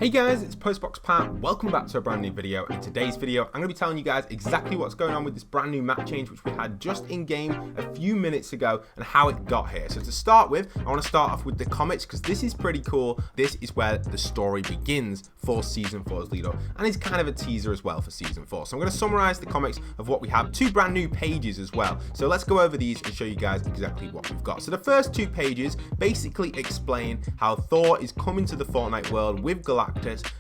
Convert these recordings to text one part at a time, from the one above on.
Hey guys, it's postboxpat. Welcome back to a brand new video. In today's video, I'm going to be telling you guys exactly what's going on with this brand new map change which we had just in game a few minutes ago and how it got here. So to start with, I want to start off with the comics because this is pretty cool. This is where the story begins for Season 4's lead up, and it's kind of a teaser as well for Season 4. So I'm going to summarize the comics of what we have. Two brand new pages as well. So let's go over these and show you guys exactly what we've got. So the first two pages basically explain how Thor is coming to the Fortnite world with Galactus,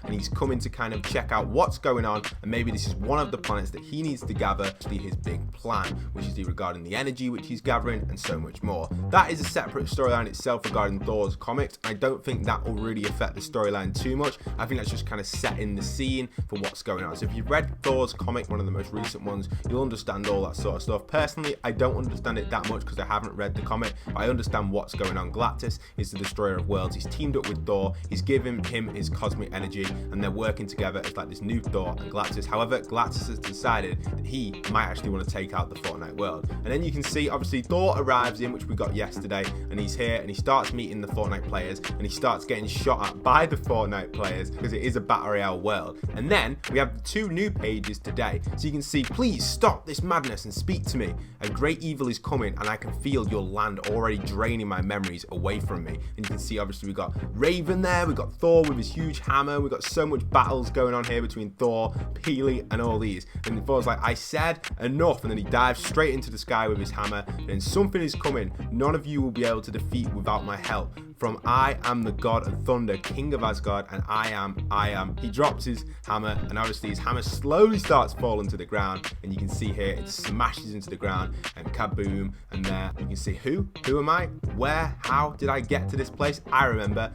and he's coming to kind of check out what's going on, and maybe this is one of the planets that he needs to gather to be his big plan, which is regarding the energy which he's gathering and so much more. That is a separate storyline itself regarding Thor's comics. I don't think that will really affect the storyline too much. I think that's just kind of setting the scene for what's going on. So if you've read Thor's comic, one of the most recent ones, you'll understand all that sort of stuff. Personally, I don't understand it that much because I haven't read the comic, but I understand what's going on. Galactus is the destroyer of worlds. He's teamed up with Thor. He's given him his cosmic energy, and they're working together as like this new Thor and Galactus. However, Galactus has decided that he might actually want to take out the Fortnite world. And then you can see, obviously, Thor arrives in, which we got yesterday, and he's here, and he starts meeting the Fortnite players, and he starts getting shot at by the Fortnite players because it is a Battle Royale world. And then we have two new pages today. So you can see, please stop this madness and speak to me. A great evil is coming, and I can feel your land already draining my memories away from me. And you can see, obviously, we got Raven there, we got Thor with his huge hammer, we got so much battles going on here between Thor, Peely, and all these. And Thor's like, I said enough, and then he dives straight into the sky with his hammer. And something is coming. None of you will be able to defeat without my help. From I am the god of thunder, king of Asgard, and I am. He drops his hammer, and obviously his hammer slowly starts falling to the ground, and you can see here it smashes into the ground, and kaboom, and there you can see who am I, where, how did I get to this place? I remember.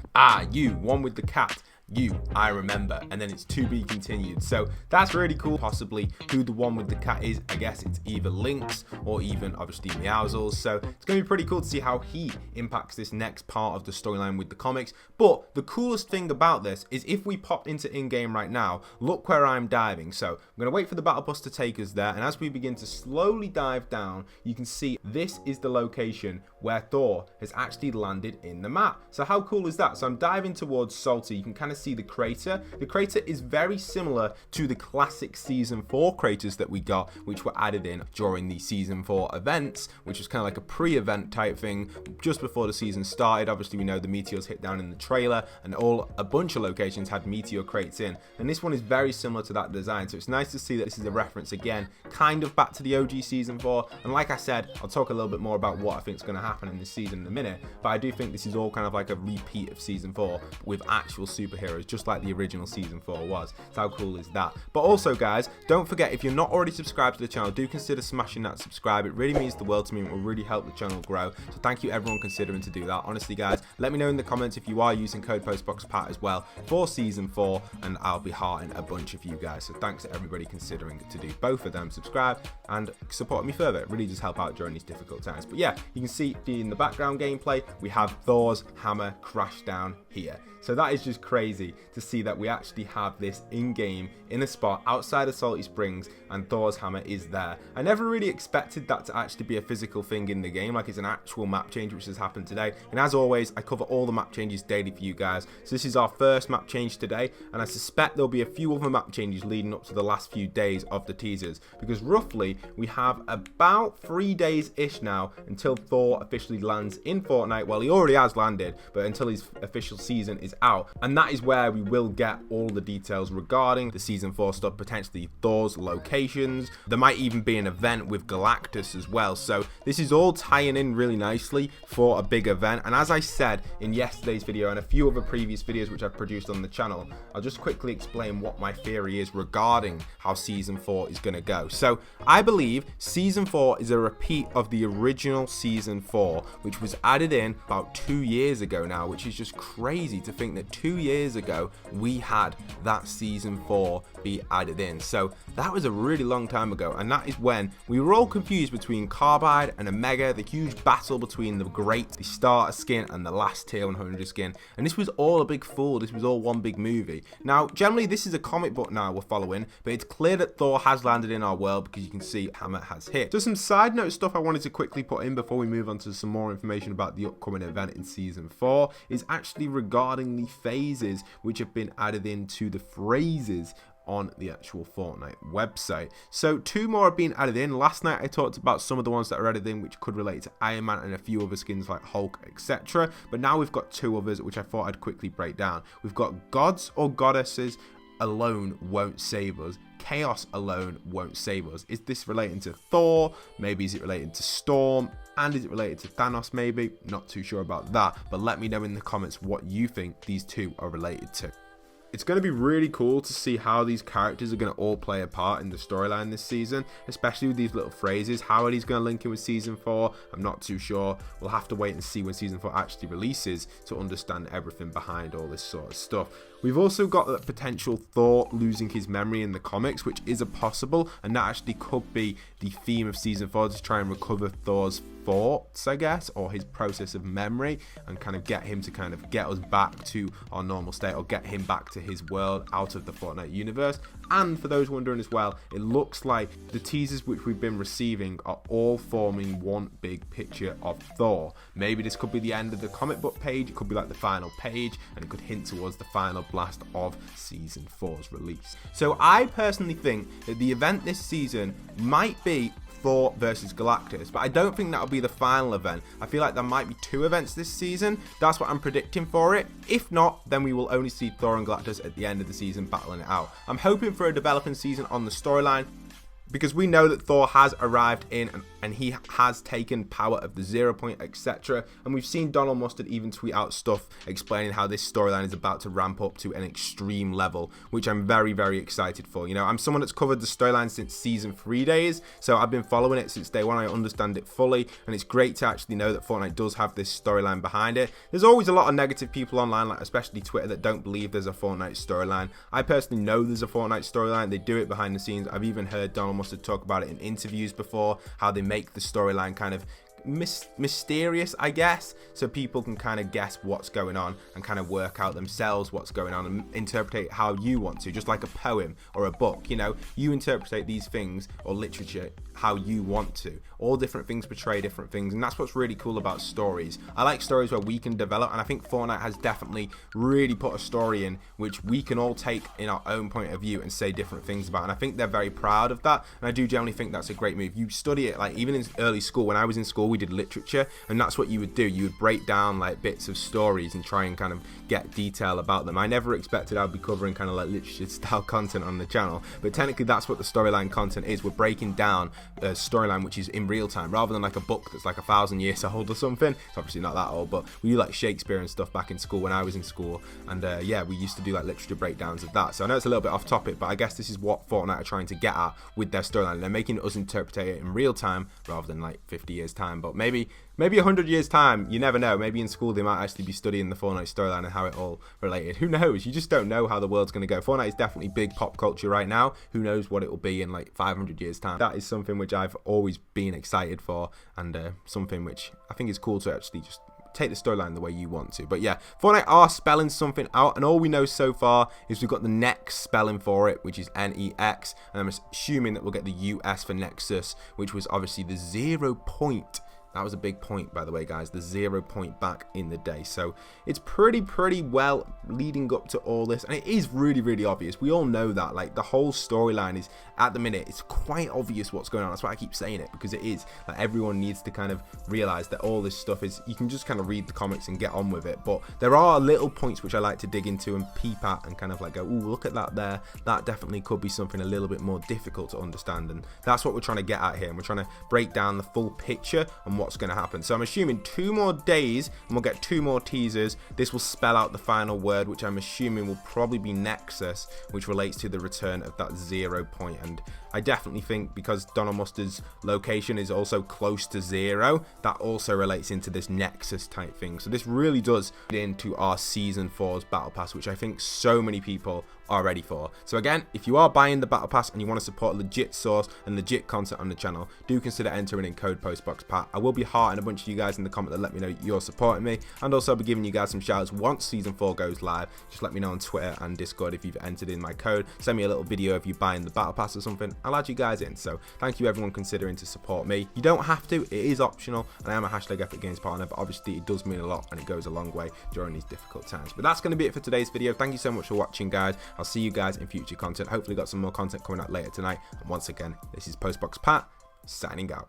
You, one with the cat. You, I remember, and then it's to be continued. So that's really cool. Possibly who the one with the cat is. I guess it's either Lynx or even obviously Meowsles. So it's going to be pretty cool to see how he impacts this next part of the storyline with the comics. But the coolest thing about this is if we pop into in-game right now, look where I'm diving. So I'm going to wait for the battle bus to take us there, and as we begin to slowly dive down, you can see this is the location where Thor has actually landed in the map. So how cool is that? So I'm diving towards Salty. You can kind of see the crater. The crater is very similar to the classic Season 4 craters that we got, which were added in during the Season 4 events, which was kind of like a pre-event type thing just before the season started. Obviously, we know the meteors hit down in the trailer, and a bunch of locations had meteor crates in, and this one is very similar to that design. So it's nice to see that this is a reference again, kind of back to the OG Season 4. And like I said, I'll talk a little bit more about what I think is going to happen in this season in a minute, but I do think this is all kind of like a repeat of Season 4 with actual superheroes, just like the original Season 4 was. So how cool is that? But also, guys, don't forget, if you're not already subscribed to the channel, do consider smashing that subscribe. It really means the world to me and will really help the channel grow. So thank you everyone considering to do that. Honestly, guys, let me know in the comments if you are using code postboxpat as well for Season 4, and I'll be hearting a bunch of you guys. So thanks to everybody considering to do both of them. Subscribe and support me further. It really does help out during these difficult times. But yeah, you can see in the background gameplay, we have Thor's hammer crash down here. So that is just crazy to see that we actually have this in-game in a spot outside of Salty Springs, and Thor's hammer is there. I never really expected that to actually be a physical thing in the game, like it's an actual map change which has happened today. And as always, I cover all the map changes daily for you guys. So this is our first map change today, and I suspect there'll be a few other map changes leading up to the last few days of the teasers, because roughly we have about 3 days-ish now until Thor officially lands in Fortnite. Well, he already has landed, but until his official season is out, and that is where we will get all the details regarding the Season 4 stuff, potentially Thor's locations. There might even be an event with Galactus as well. So this is all tying in really nicely for a big event. And as I said in yesterday's video and a few other previous videos which I've produced on the channel, I'll just quickly explain what my theory is regarding how Season 4 is going to go. So I believe Season 4 is a repeat of the original Season 4, which was added in about 2 years ago now, which is just crazy to think that 2 years ago we had that Season 4 be added in. So that was a really long time ago, and that is when we were all confused between Carbide and Omega, the huge battle between the Great, the starter skin, and the last tier 100 skin. And this was all a big fool. This was all one big movie. Now, generally this is a comic book now we're following, but it's clear that Thor has landed in our world because you can see hammer has hit. Just some side note stuff I wanted to quickly put in before we move on to some more information about the upcoming event in Season 4 is actually regarding the phases which have been added into the phrases on the actual Fortnite website. So 2 more have been added in. Last night I talked about some of the ones that are added in which could relate to Iron Man and a few other skins like Hulk, etc. But now we've got 2 others which I thought I'd quickly break down. We've got gods or goddesses alone won't save us. Chaos alone won't save us. Is this relating to Thor? Maybe is it related to Storm? And is it related to Thanos maybe? Not too sure about that, but let me know in the comments what you think these 2 are related to. It's going to be really cool to see how these characters are going to all play a part in the storyline this season, especially with these little phrases. How are these going to link in with Season 4? I'm not too sure. We'll have to wait and see when Season 4 actually releases to understand everything behind all this sort of stuff. We've also got the potential Thor losing his memory in the comics, which is a possible, and that actually could be the theme of Season 4, to try and recover Thor's thoughts, I guess, or his process of memory, and kind of get him to kind of get us back to our normal state, or get him back to his world out of the Fortnite universe. And for those wondering as well, it looks like the teasers which we've been receiving are all forming one big picture of Thor. Maybe this could be the end of the comic book page, it could be like the final page, and it could hint towards the final blast of Season 4's release. So I personally think that the event this season might be Thor versus Galactus, but I don't think that'll be the final event. I feel like there might be 2 events this season. That's what I'm predicting for it. If not, then we will only see Thor and Galactus at the end of the season battling it out. I'm hoping for a developing season on the storyline, because we know that Thor has arrived in and he has taken power of the 0 point, etc. And we've seen Donald Mustard even tweet out stuff explaining how this storyline is about to ramp up to an extreme level, which I'm very, very excited for. You know, I'm someone that's covered the storyline since Season 3 days, so I've been following it since day 1. I understand it fully, and it's great to actually know that Fortnite does have this storyline behind it. There's always a lot of negative people online, like especially Twitter, that don't believe there's a Fortnite storyline. I personally know there's a Fortnite storyline. They do it behind the scenes. I've even heard Donald Mustard talk about it in interviews before, how they make the storyline kind of mysterious, I guess, so people can kind of guess what's going on and kind of work out themselves what's going on and interpret how you want to, just like a poem or a book. You know, you interpret these things or literature how you want to. All different things portray different things, and that's what's really cool about stories. I like stories where we can develop, and I think Fortnite has definitely really put a story in which we can all take in our own point of view and say different things about, and I think they're very proud of that, and I do generally think that's a great move. You study it, like even in early school, when I was in school we did literature, and that's what you would do. You would break down like bits of stories and try and kind of get detail about them. I never expected I'd be covering kind of like literature style content on the channel, but technically that's what the storyline content is. We're breaking down a storyline which is in real time, rather than like a book that's like 1,000 years old or something. It's obviously not that old, but we do like Shakespeare and stuff back in school when I was in school, and yeah, we used to do like literature breakdowns of that. So I know it's a little bit off topic, but I guess this is what Fortnite are trying to get at with their storyline. They're making us interpret it in real time rather than like 50 years time, but maybe 100 years time, you never know. Maybe in school they might actually be studying the Fortnite storyline and how it all related. Who knows? You just don't know how the world's going to go. Fortnite is definitely big pop culture right now. Who knows what it will be in like 500 years time. That is something which I've always been excited for, and something which I think is cool to actually just take the storyline the way you want to. But yeah, Fortnite are spelling something out, and all we know so far is we've got the next spelling for it, which is NEX, and I'm assuming that we'll get the US for Nexus, which was obviously the 0 point. That was a big point, by the way, guys, the 0 point back in the day. So it's pretty well leading up to all this, and it is really obvious. We all know that, like, the whole storyline is, at the minute, it's quite obvious what's going on. That's why I keep saying it, because it is. Like, everyone needs to kind of realize that all this stuff is, you can just kind of read the comics and get on with it. But there are little points which I like to dig into and peep at and kind of like go, ooh, look at that there. That definitely could be something a little bit more difficult to understand, and that's what we're trying to get at here. And we're trying to break down the full picture and what's going to happen. So I'm assuming 2 more days and we'll get 2 more teasers. This will spell out the final word, which I'm assuming will probably be Nexus, which relates to the return of that 0 point. And I definitely think, because Donald Mustard's location is also close to 0, that also relates into this Nexus type thing. So this really does get into our Season 4's Battle Pass, which I think so many people are ready for. So again, if you are buying the Battle Pass and you want to support legit source and legit content on the channel, do consider entering in code postboxpat. I will be hearting a bunch of you guys in the comment that let me know you're supporting me, and also I'll be giving you guys some shout outs once season 4 goes live. Just let me know on Twitter and Discord if you've entered in my code. Send me a little video of you buying the battle pass or something. I'll add you guys in. So thank you everyone considering to support me. You don't have to, it is optional, and I am a hashtag Epic Games partner, but obviously it does mean a lot and it goes a long way during these difficult times. But that's going to be it for today's video. Thank you so much for watching, guys. I'll see you guys in future content. Hopefully got some more content coming out later tonight. And once again, this is Postbox Pat signing out.